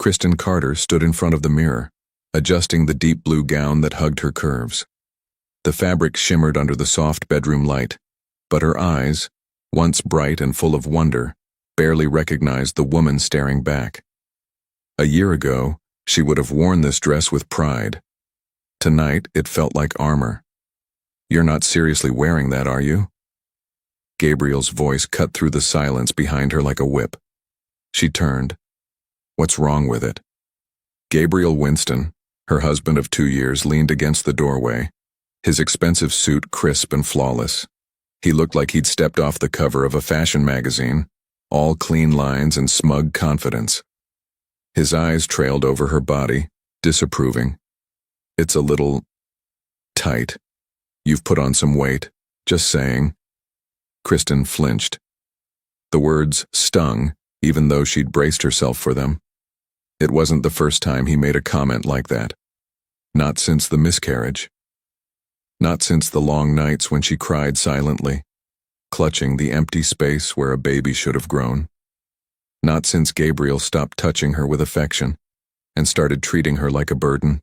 Kristen Carter stood in front of the mirror, adjusting the deep blue gown that hugged her curves. The fabric shimmered under the soft bedroom light, but her eyes, once bright and full of wonder, barely recognized the woman staring back. A year ago, she would have worn this dress with pride. Tonight, it felt like armor. "You're not seriously wearing that, are you?" Gabriel's voice cut through the silence behind her like a whip. She turned. "What's wrong with it?" Gabriel Winston, her husband of 2 years, leaned against the doorway, his expensive suit crisp and flawless. He looked like he'd stepped off the cover of a fashion magazine, all clean lines and smug confidence. His eyes trailed over her body, disapproving. "It's a little tight. You've put on some weight, just saying." Kristen flinched. The words stung, even though she'd braced herself for them. It wasn't the first time he made a comment like that. Not since the miscarriage. Not since the long nights when she cried silently, clutching the empty space where a baby should have grown. Not since Gabriel stopped touching her with affection and started treating her like a burden.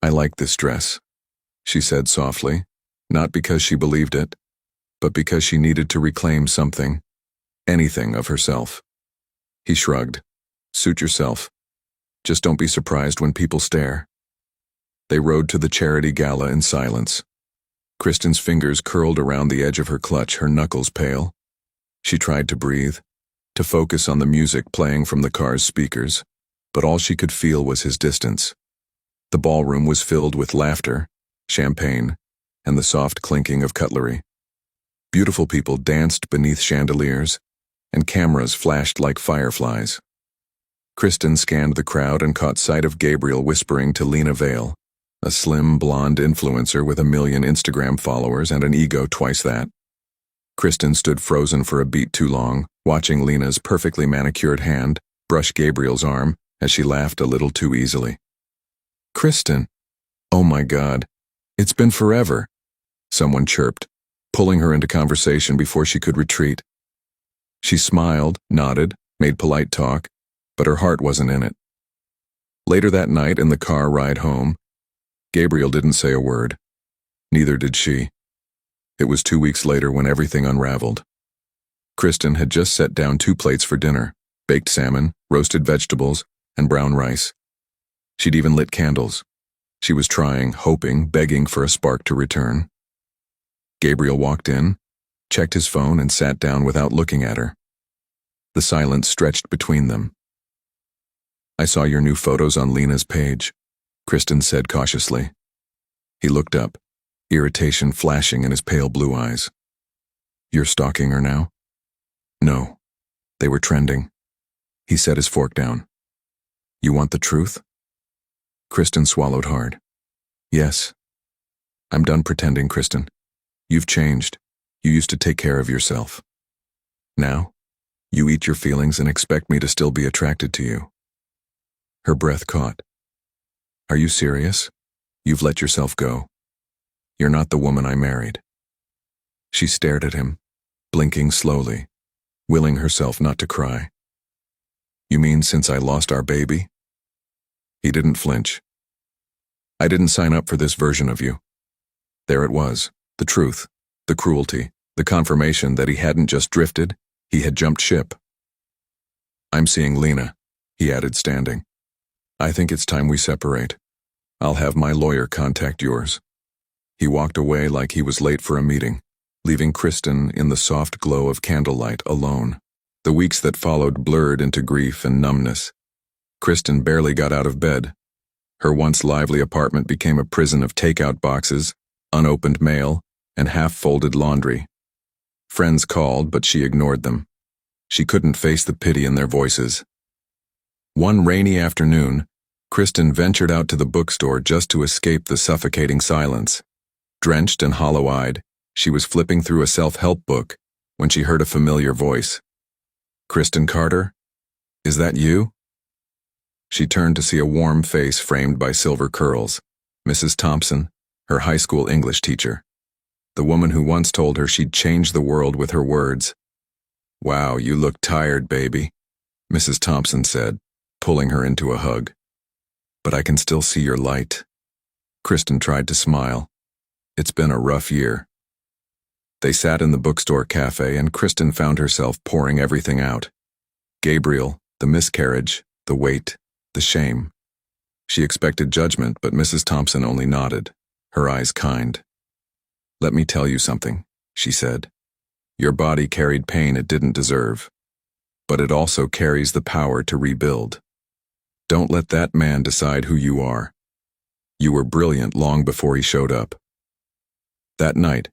"I like this dress," she said softly, not because she believed it, but because she needed to reclaim something, anything of herself. He shrugged. "Suit yourself. Just don't be surprised when people stare." They rode to the charity gala in silence. Kristen's fingers curled around the edge of her clutch, her knuckles pale. She tried to breathe, to focus on the music playing from the car's speakers, but all she could feel was his distance. The ballroom was filled with laughter, champagne, and the soft clinking of cutlery. Beautiful people danced beneath chandeliers, and cameras flashed like fireflies. Kristen scanned the crowd and caught sight of Gabriel whispering to Lena Vale, a slim, blonde influencer with 1 million Instagram followers and an ego twice that. Kristen stood frozen for a beat too long, watching Lena's perfectly manicured hand brush Gabriel's arm as she laughed a little too easily. "Kristen! Oh my God, it's been forever," someone chirped, pulling her into conversation before she could retreat. She smiled, nodded, made polite talk, but her heart wasn't in it. Later that night in the car ride home, Gabriel didn't say a word. Neither did she. It was 2 weeks later when everything unraveled. Kristen had just set down 2 plates for dinner, baked salmon, roasted vegetables, and brown rice. She'd even lit candles. She was trying, hoping, begging for a spark to return. Gabriel walked in, checked his phone, and sat down without looking at her. The silence stretched between them. "I saw your new photos on Lena's page," Kristen said cautiously. He looked up, irritation flashing in his pale blue eyes. "You're stalking her now?" "No. They were trending." He set his fork down. "You want the truth?" Kristen swallowed hard. "Yes. I'm done pretending, Kristen. You've changed. You used to take care of yourself. Now, you eat your feelings and expect me to still be attracted to you." Her breath caught. "Are you serious? You've let yourself go. You're not the woman I married." She stared at him, blinking slowly, willing herself not to cry. "You mean since I lost our baby?" He didn't flinch. "I didn't sign up for this version of you." There it was, the truth, the cruelty, the confirmation that he hadn't just drifted, he had jumped ship. "I'm seeing Lena," he added, standing. "I think it's time we separate. I'll have my lawyer contact yours." He walked away like he was late for a meeting, leaving Kristen in the soft glow of candlelight alone. The weeks that followed blurred into grief and numbness. Kristen barely got out of bed. Her once lively apartment became a prison of takeout boxes, unopened mail, and half-folded laundry. Friends called, but she ignored them. She couldn't face the pity in their voices. One rainy afternoon, Kristen ventured out to the bookstore just to escape the suffocating silence. Drenched and hollow-eyed, she was flipping through a self-help book when she heard a familiar voice. "Kristen Carter? Is that you?" She turned to see a warm face framed by silver curls, Mrs. Thompson, her high school English teacher. The woman who once told her she'd change the world with her words. "Wow, you look tired, baby," Mrs. Thompson said, pulling her into a hug. But I can still see your light. Kristen tried to smile. It's been a rough year. They sat in the bookstore cafe and Kristen found herself pouring everything out. Gabriel, the miscarriage, the weight, the shame. She expected judgment, but Mrs. Thompson only nodded, her eyes kind. Let me tell you something, she said. Your body carried pain it didn't deserve, but it also carries the power to rebuild. Don't let that man decide who you are. You were brilliant long before he showed up. That night,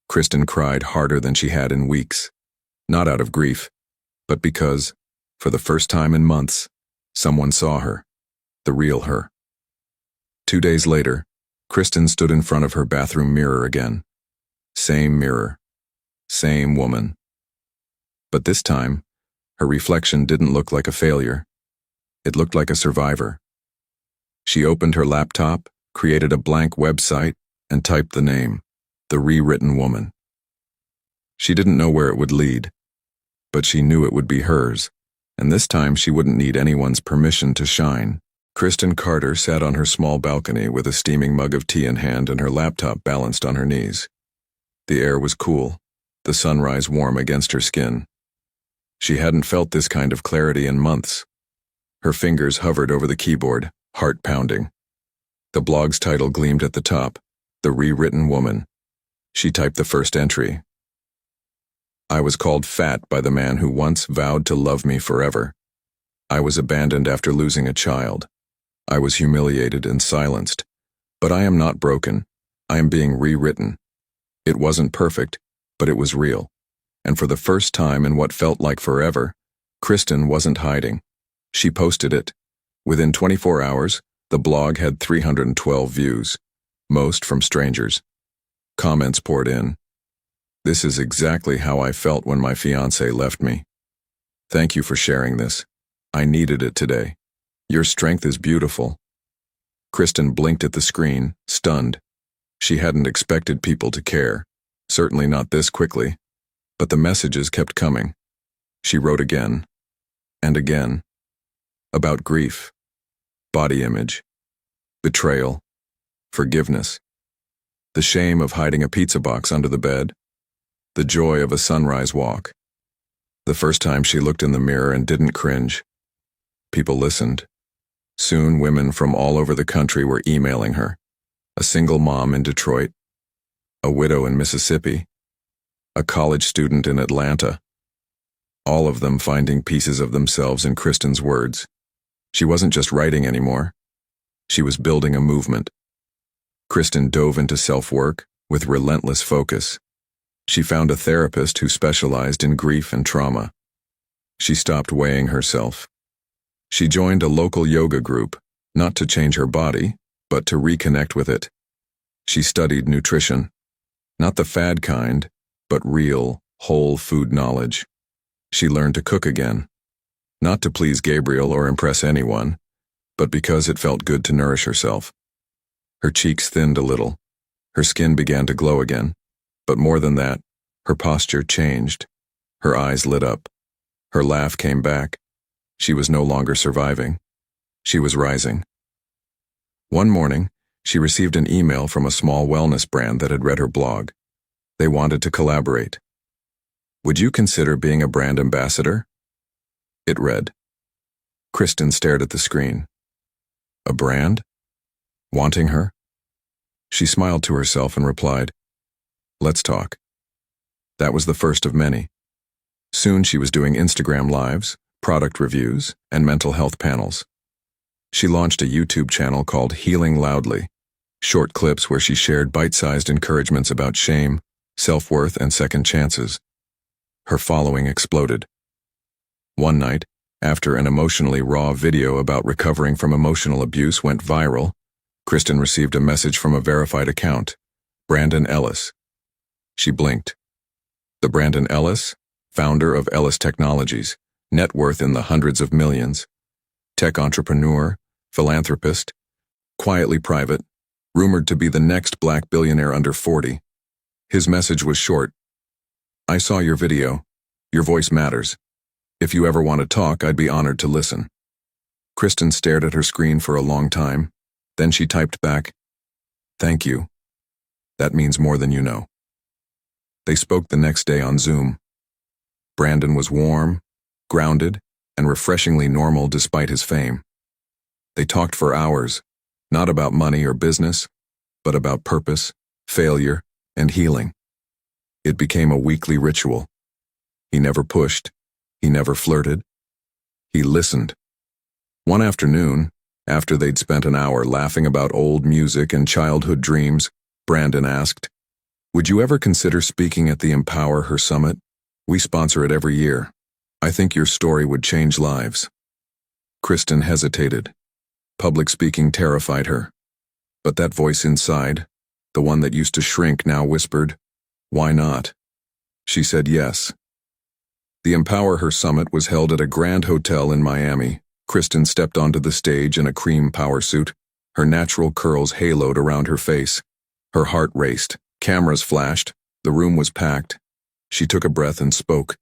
Kristen cried harder than she had in weeks, not out of grief, but because, for the first time in months, someone saw her, the real her. 2 days later, Kristen stood in front of her bathroom mirror again. Same mirror, same woman. But this time, her reflection didn't look like a failure. It looked like a survivor. She opened her laptop, created a blank website, and typed the name, The Rewritten Woman. She didn't know where it would lead, but she knew it would be hers, and this time she wouldn't need anyone's permission to shine. Kristen Carter sat on her small balcony with a steaming mug of tea in hand and her laptop balanced on her knees. The air was cool, the sunrise warm against her skin. She hadn't felt this kind of clarity in months. Her fingers hovered over the keyboard, heart pounding. The blog's title gleamed at the top, The Rewritten Woman. She typed the first entry. I was called fat by the man who once vowed to love me forever. I was abandoned after losing a child. I was humiliated and silenced. But I am not broken. I am being rewritten. It wasn't perfect, but it was real. And for the first time in what felt like forever, Kristen wasn't hiding. She posted it. Within 24 hours, the blog had 312 views, most from strangers. Comments poured in. This is exactly how I felt when my fiancé left me. Thank you for sharing this. I needed it today. Your strength is beautiful. Kristen blinked at the screen, stunned. She hadn't expected people to care, certainly not this quickly. But the messages kept coming. She wrote again, and again, about grief, body image, betrayal, forgiveness, the shame of hiding a pizza box under the bed, the joy of a sunrise walk. The first time she looked in the mirror and didn't cringe. People listened. Soon women from all over the country were emailing her. A single mom in Detroit, a widow in Mississippi, a college student in Atlanta. All of them finding pieces of themselves in Kristen's words. She wasn't just writing anymore. She was building a movement. Kristen dove into self-work with relentless focus. She found a therapist who specialized in grief and trauma. She stopped weighing herself. She joined a local yoga group, not to change her body, but to reconnect with it. She studied nutrition, not the fad kind, but real, whole food knowledge. She learned to cook again, not to please Gabriel or impress anyone, but because it felt good to nourish herself. Her cheeks thinned a little. Her skin began to glow again. But more than that, her posture changed. Her eyes lit up. Her laugh came back. She was no longer surviving. She was rising. One morning, she received an email from a small wellness brand that had read her blog. They wanted to collaborate. Would you consider being a brand ambassador? It read. Kristen stared at the screen. A brand? Wanting her? She smiled to herself and replied, Let's talk. That was the first of many. Soon she was doing Instagram lives, product reviews, and mental health panels. She launched a YouTube channel called Healing Loudly, short clips where she shared bite-sized encouragements about shame, self-worth, and second chances. Her following exploded. One night, after an emotionally raw video about recovering from emotional abuse went viral, Kristen received a message from a verified account, Brandon Ellis. She blinked. The Brandon Ellis, founder of Ellis Technologies, net worth in the hundreds of millions, tech entrepreneur, philanthropist, quietly private, rumored to be the next black billionaire under 40. His message was short. I saw your video. Your voice matters. If you ever want to talk, I'd be honored to listen. Kristen stared at her screen for a long time. Then she typed back, "Thank you. That means more than you know." They spoke the next day on Zoom. Brandon was warm, grounded, and refreshingly normal despite his fame. They talked for hours, not about money or business, but about purpose, failure, and healing. It became a weekly ritual. He never pushed. He never flirted. He listened. One afternoon, after they'd spent an hour laughing about old music and childhood dreams, Brandon asked, "Would you ever consider speaking at the Empower Her Summit? We sponsor it every year. I think your story would change lives." Kristen hesitated. Public speaking terrified her. But that voice inside, the one that used to shrink, now whispered, "Why not?" She said yes. The Empower Her Summit was held at a grand hotel in Miami. Kristen stepped onto the stage in a cream power suit, her natural curls haloed around her face. Her heart raced, cameras flashed, the room was packed. She took a breath and spoke.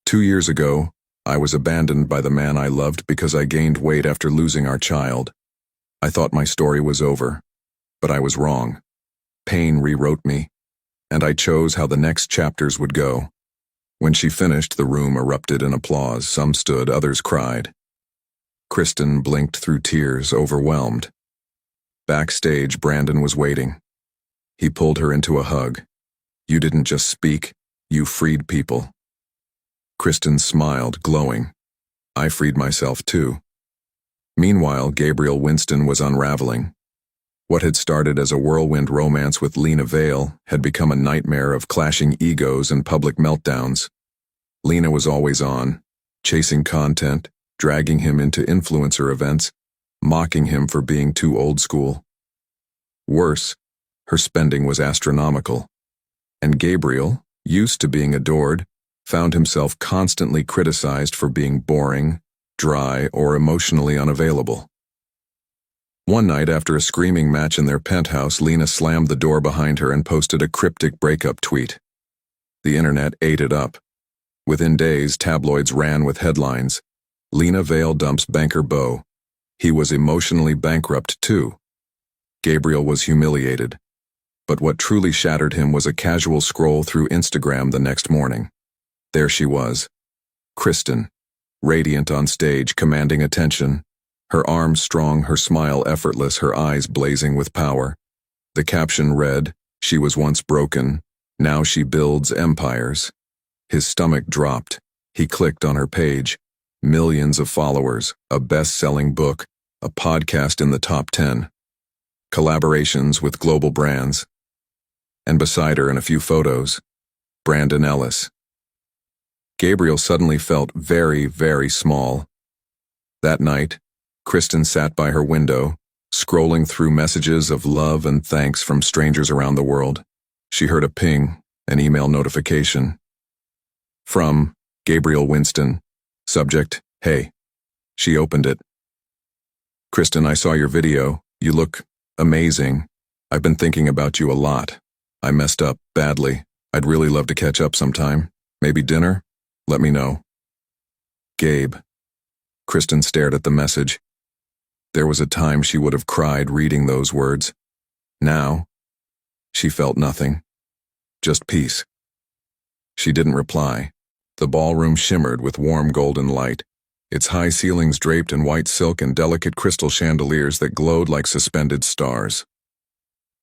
"2 years ago, I was abandoned by the man I loved because I gained weight after losing our child. I thought my story was over, but I was wrong. Pain rewrote me, and I chose how the next chapters would go." When she finished, the room erupted in applause. Some stood, others cried. Kristen blinked through tears, overwhelmed. Backstage, Brandon was waiting. He pulled her into a hug. "You didn't just speak, you freed people." Kristen smiled, glowing. "I freed myself too." Meanwhile, Gabriel Winston was unraveling. What had started as a whirlwind romance with Lena Vale had become a nightmare of clashing egos and public meltdowns. Lena was always on, chasing content, dragging him into influencer events, mocking him for being too old school. Worse, her spending was astronomical. And Gabriel, used to being adored, found himself constantly criticized for being boring, dry, or emotionally unavailable. One night, after a screaming match in their penthouse, Lena slammed the door behind her and posted a cryptic breakup tweet. The internet ate it up. Within days, tabloids ran with headlines, "Lena Vale dumps banker Beau. He was emotionally bankrupt too." Gabriel was humiliated. But what truly shattered him was a casual scroll through Instagram the next morning. There she was, Kristen, radiant on stage, commanding attention. Her arms strong, her smile effortless, her eyes blazing with power. The caption read, "She was once broken, now she builds empires." His stomach dropped. He clicked on her page. Millions of followers, a best-selling book, a podcast in the top 10. Collaborations with global brands. And beside her in a few photos, Brandon Ellis. Gabriel suddenly felt very, very small. That night, Kristen sat by her window, scrolling through messages of love and thanks from strangers around the world. She heard a ping, an email notification. From Gabriel Winston. Subject, "Hey." She opened it. "Kristen, I saw your video. You look amazing. I've been thinking about you a lot. I messed up badly. I'd really love to catch up sometime. Maybe dinner? Let me know. Gabe." Kristen stared at the message. There was a time she would have cried reading those words. Now, she felt nothing. Just peace. She didn't reply. The ballroom shimmered with warm golden light, its high ceilings draped in white silk and delicate crystal chandeliers that glowed like suspended stars.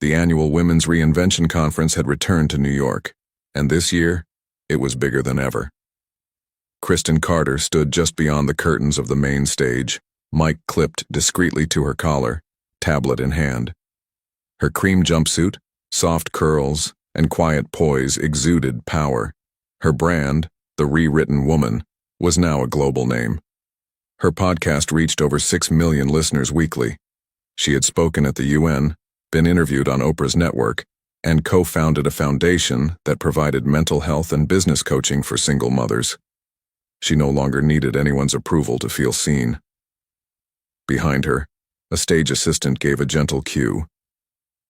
The annual Women's Reinvention Conference had returned to New York, and this year, it was bigger than ever. Kristen Carter stood just beyond the curtains of the main stage, mic clipped discreetly to her collar, tablet in hand. Her cream jumpsuit, soft curls, and quiet poise exuded power. Her brand, The Rewritten Woman, was now a global name. Her podcast reached over 6 million listeners weekly. She had spoken at the UN, been interviewed on Oprah's network, and co-founded a foundation that provided mental health and business coaching for single mothers. She no longer needed anyone's approval to feel seen. Behind her, a stage assistant gave a gentle cue.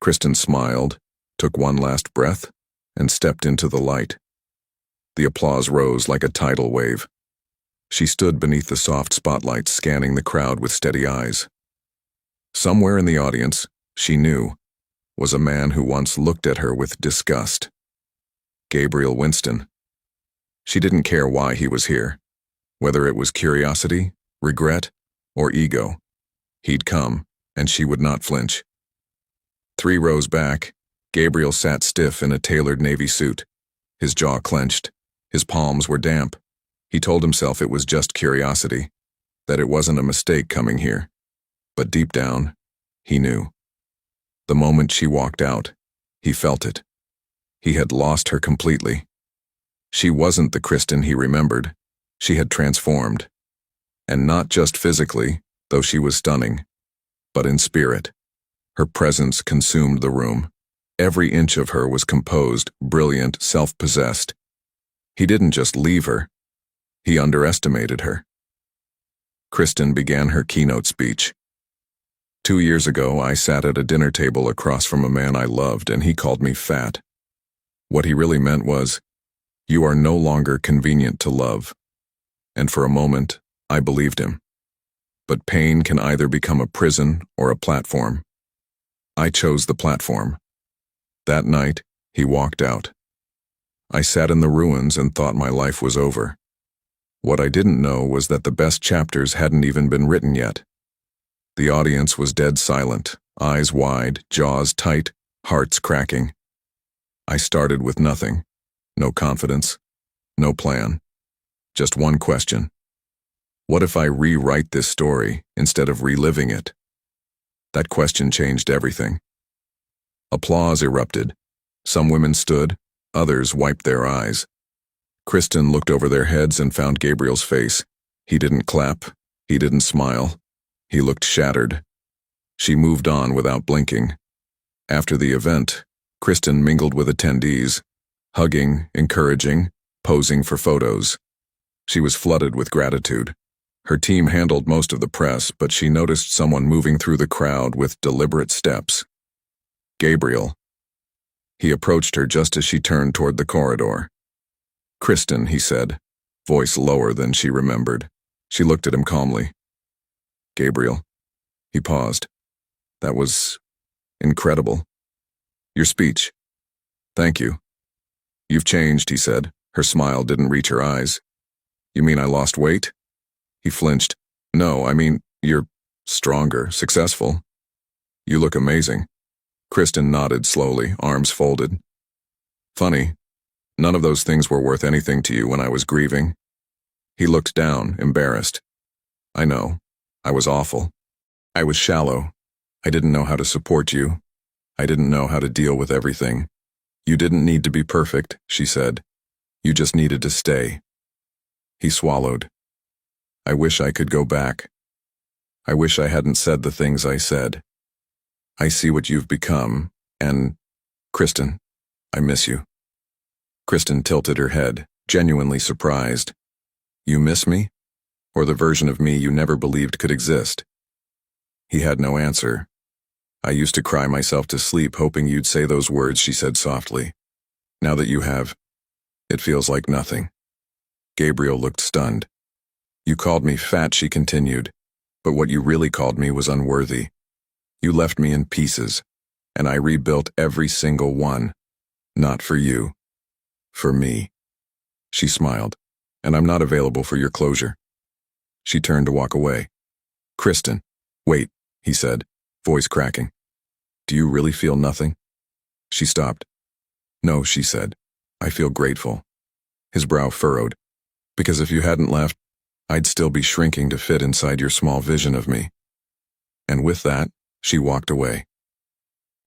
Kristen smiled, took one last breath, and stepped into the light. The applause rose like a tidal wave. She stood beneath the soft spotlight, scanning the crowd with steady eyes. Somewhere in the audience, she knew, was a man who once looked at her with disgust. Gabriel Winston. She didn't care why he was here, whether it was curiosity, regret, or ego. He'd come, and she would not flinch. 3 rows back, Gabriel sat stiff in a tailored navy suit. His jaw clenched. His palms were damp. He told himself it was just curiosity, that it wasn't a mistake coming here. But deep down, he knew. The moment she walked out, he felt it. He had lost her completely. She wasn't the Kristen he remembered. She had transformed. And not just physically, though she was stunning, but in spirit. Her presence consumed the room. Every inch of her was composed, brilliant, self-possessed. He didn't just leave her. He underestimated her. Kristen began her keynote speech. 2 years ago, I sat at a dinner table across from a man I loved, and he called me fat. What he really meant was, "You are no longer convenient to love." And for a moment, I believed him. But pain can either become a prison or a platform. I chose the platform. That night, he walked out. I sat in the ruins and thought my life was over. What I didn't know was that the best chapters hadn't even been written yet. The audience was dead silent, eyes wide, jaws tight, hearts cracking. I started with nothing. No confidence, no plan. Just one question. What if I rewrite this story instead of reliving it? That question changed everything. Applause erupted. Some women stood, others wiped their eyes. Kristen looked over their heads and found Gabriel's face. He didn't clap. He didn't smile. He looked shattered. She moved on without blinking. After the event, Kristen mingled with attendees, hugging, encouraging, posing for photos. She was flooded with gratitude. Her team handled most of the press, but she noticed someone moving through the crowd with deliberate steps. Gabriel. He approached her just as she turned toward the corridor. "Kristen," he said, voice lower than she remembered. She looked at him calmly. "Gabriel." He paused. "That was incredible. Your speech. Thank you." "You've changed," he said. Her smile didn't reach her eyes. "You mean I lost weight?" He flinched. "No, I mean, you're stronger, successful. You look amazing." Kristen nodded slowly, arms folded. "Funny, none of those things were worth anything to you when I was grieving." He looked down, embarrassed. "I know. I was awful. I was shallow. I didn't know how to support you. I didn't know how to deal with everything. You didn't need to be perfect," she said. "You just needed to stay." He swallowed. "I wish I could go back. I wish I hadn't said the things I said. I see what you've become, and, Kristen, I miss you." Kristen tilted her head, genuinely surprised. "You miss me? Or the version of me you never believed could exist?" He had no answer. "I used to cry myself to sleep hoping you'd say those words," she said softly. "Now that you have, it feels like nothing." Gabriel looked stunned. "You called me fat," she continued, "but what you really called me was unworthy. You left me in pieces, and I rebuilt every single one. Not for you. For me." She smiled. "And I'm not available for your closure." She turned to walk away. "Kristen." "Wait," he said, voice cracking. "Do you really feel nothing?" She stopped. "No," she said. "I feel grateful." His brow furrowed. "Because if you hadn't left, I'd still be shrinking to fit inside your small vision of me." And with that, she walked away.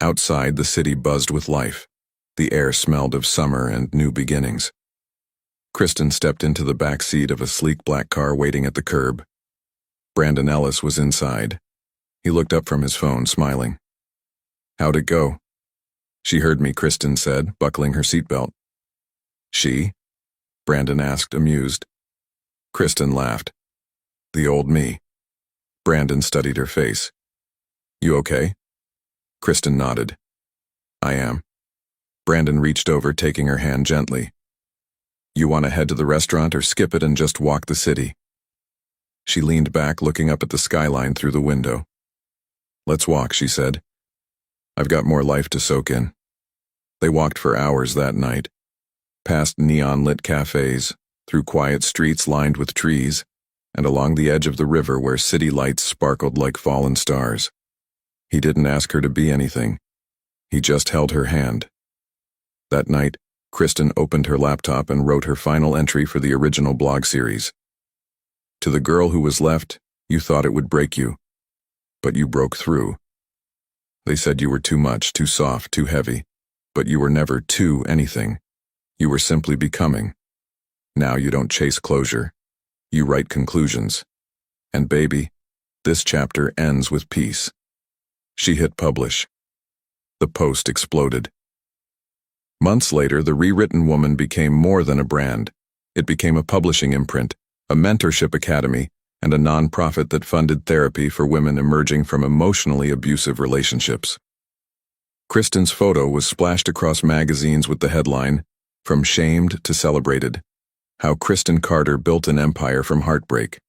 Outside, the city buzzed with life. The air smelled of summer and new beginnings. Kristen stepped into the back seat of a sleek black car waiting at the curb. Brandon Ellis was inside. He looked up from his phone, smiling. "How'd it go?" "She heard me," Kristen said, buckling her seatbelt. "She?" Brandon asked, amused. Kristen laughed. "The old me." Brandon studied her face. "You okay?" Kristen nodded. "I am." Brandon reached over, taking her hand gently. "You want to head to the restaurant or skip it and just walk the city?" She leaned back, looking up at the skyline through the window. "Let's walk," she said. "I've got more life to soak in." They walked for hours that night, past neon-lit cafes, through quiet streets lined with trees, and along the edge of the river where city lights sparkled like fallen stars. He didn't ask her to be anything. He just held her hand. That night, Kristen opened her laptop and wrote her final entry for the original blog series. "To the girl who was left, you thought it would break you. But you broke through. They said you were too much, too soft, too heavy. But you were never too anything. You were simply becoming. Now you don't chase closure. You write conclusions. And baby, this chapter ends with peace." She hit publish. The post exploded. Months later, the Rewritten woman became more than a brand. It became a publishing imprint, a mentorship academy, and a nonprofit that funded therapy for women emerging from emotionally abusive relationships. Kristen's photo was splashed across magazines with the headline, "From Shamed to Celebrated: How Kristen Carter Built an Empire from Heartbreak."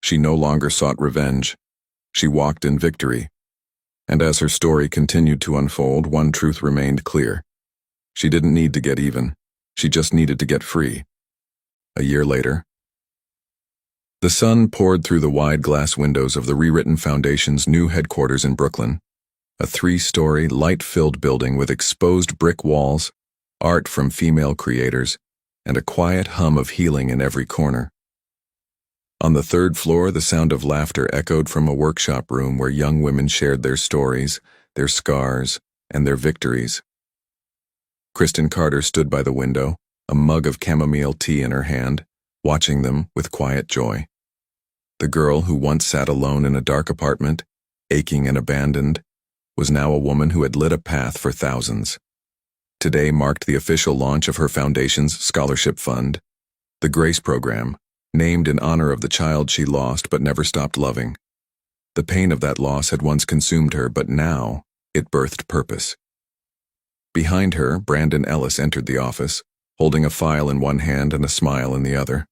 She no longer sought revenge. She walked in victory. And as her story continued to unfold, one truth remained clear. She didn't need to get even. She just needed to get free. A year later, the sun poured through the wide glass windows of the Rewritten Foundation's new headquarters in Brooklyn, a 3-story, light-filled building with exposed brick walls, art from female creators, and a quiet hum of healing in every corner. On the 3rd floor, the sound of laughter echoed from a workshop room where young women shared their stories, their scars, and their victories. Kristen Carter stood by the window, a mug of chamomile tea in her hand, watching them with quiet joy. The girl who once sat alone in a dark apartment, aching and abandoned, was now a woman who had lit a path for thousands. Today marked the official launch of her foundation's scholarship fund, the Grace Program, named in honor of the child she lost but never stopped loving. The pain of that loss had once consumed her, but now it birthed purpose. Behind her, Brandon Ellis entered the office, holding a file in one hand and a smile in the other.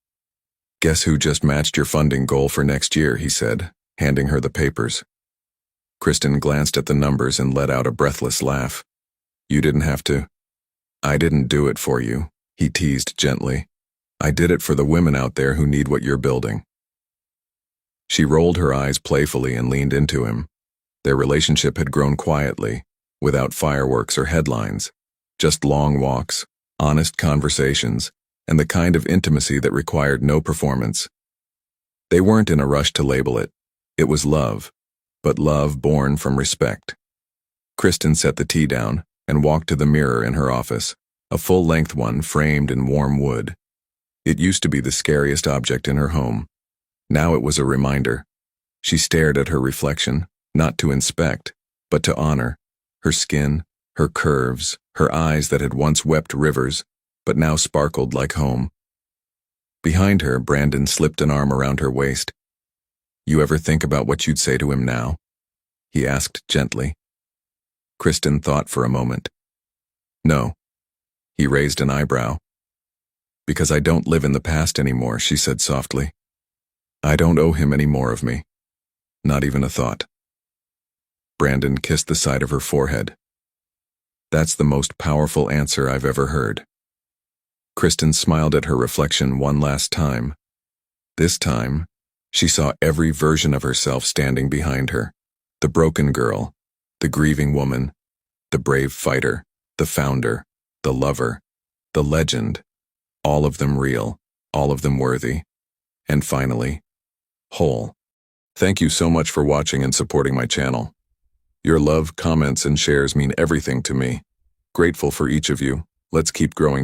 "Guess who just matched your funding goal for next year," he said, handing her the papers. Kristen glanced at the numbers and let out a breathless laugh. "You didn't have to." "I didn't do it for you," he teased gently. "I did it for the women out there who need what you're building." She rolled her eyes playfully and leaned into him. Their relationship had grown quietly, without fireworks or headlines, just long walks, honest conversations, and the kind of intimacy that required no performance. They weren't in a rush to label it. It was love, but love born from respect. Kristen set the tea down and walked to the mirror in her office, a full-length one framed in warm wood. It used to be the scariest object in her home. Now it was a reminder. She stared at her reflection, not to inspect, but to honor. Her skin, her curves, her eyes that had once wept rivers, but now sparkled like home. Behind her, Brandon slipped an arm around her waist. "You ever think about what you'd say to him now?" he asked gently. Kristen thought for a moment. "No." He raised an eyebrow. "Because I don't live in the past anymore," she said softly. "I don't owe him any more of me. Not even a thought." Brandon kissed the side of her forehead. "That's the most powerful answer I've ever heard." Kristen smiled at her reflection one last time. This time, she saw every version of herself standing behind her. The broken girl, the grieving woman, the brave fighter, the founder, the lover, the legend, all of them real, all of them worthy, and finally, whole. Thank you so much for watching and supporting my channel. Your love, comments, and shares mean everything to me. Grateful for each of you. Let's keep growing together.